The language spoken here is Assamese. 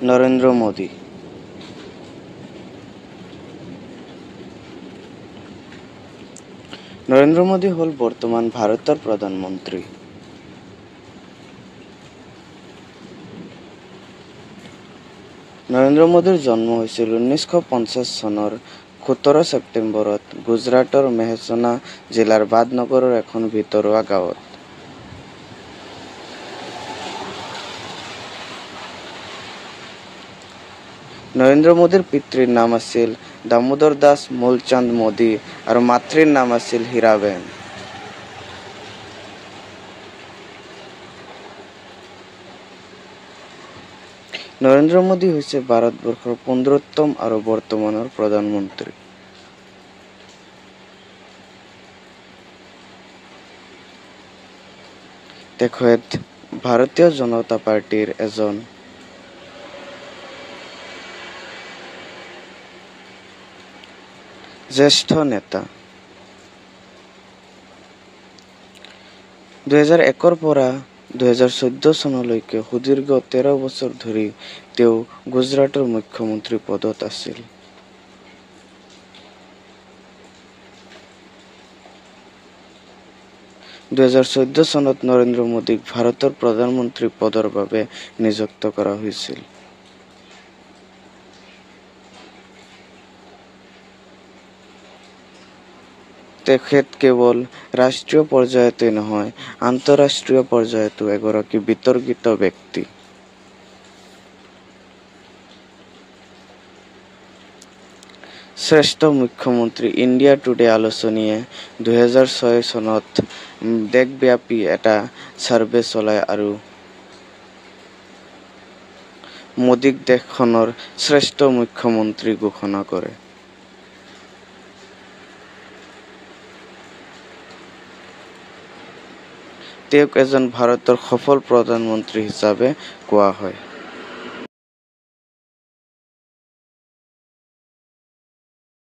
নৰেন্দ্ৰ মোদী। নৰেন্দ্ৰ মোদী হল বৰ্তমান ভাৰতৰ প্ৰধানমন্ত্ৰী। নৰেন্দ্ৰ মোদীৰ জন্ম হৈছিল 1950 চনৰ 17 ছেপ্টেম্বৰত গুজৰাটৰ মেহছানা জিলাৰ বাদনগৰৰ এখন ভিতৰুৱা গাঁৱত। নৰেন্দ্ৰ মোদীৰ পিতৃৰ নাম আছিল দামোদৰ দাস মূলচন্দ মোদী আৰু মাতৃৰ নাম আছিল হীৰাবেন। নৰেন্দ্ৰ মোদী হৈছে ভাৰতবৰ্ষৰ 15তম আৰু বৰ্তমানৰ প্ৰধানমন্ত্ৰী। তেখেত ভাৰতীয় জনতা পাৰ্টিৰ এজন জ্যেষ্ঠ নেতা। 2001 পৰা 2014 চনলৈকে সুদীৰ্ঘ 13 বছৰ ধৰি তেওঁ গুজৰাটৰ মুখ্যমন্ত্ৰী পদত আছিল। চনত নৰেন্দ্ৰ মোদীক ভাৰতৰ প্ৰধানমন্ত্ৰী পদৰ বাবে নিযুক্ত কৰা হৈছিল। তেখেত কেৱল ৰাষ্ট্ৰীয় পৰ্যায়তে নহয়, আন্তঃৰাষ্ট্ৰীয় পৰ্যায়তো এগৰাকী বিতৰ্কিত ব্যক্তি। শ্ৰেষ্ঠ মুখ্যমন্ত্ৰী ইণ্ডিয়া টুডে আলোচনীয়ে 2006 চনত দেশব্যাপী এটা ছাৰ্ভে চলায় আৰু মোদীক দেশখনৰ শ্ৰেষ্ঠ মুখ্যমন্ত্ৰী ঘোষণা কৰে। তেওঁক এজন ভাৰতৰ সফল প্ৰধানমন্ত্ৰী হিচাপে কোৱা হয়।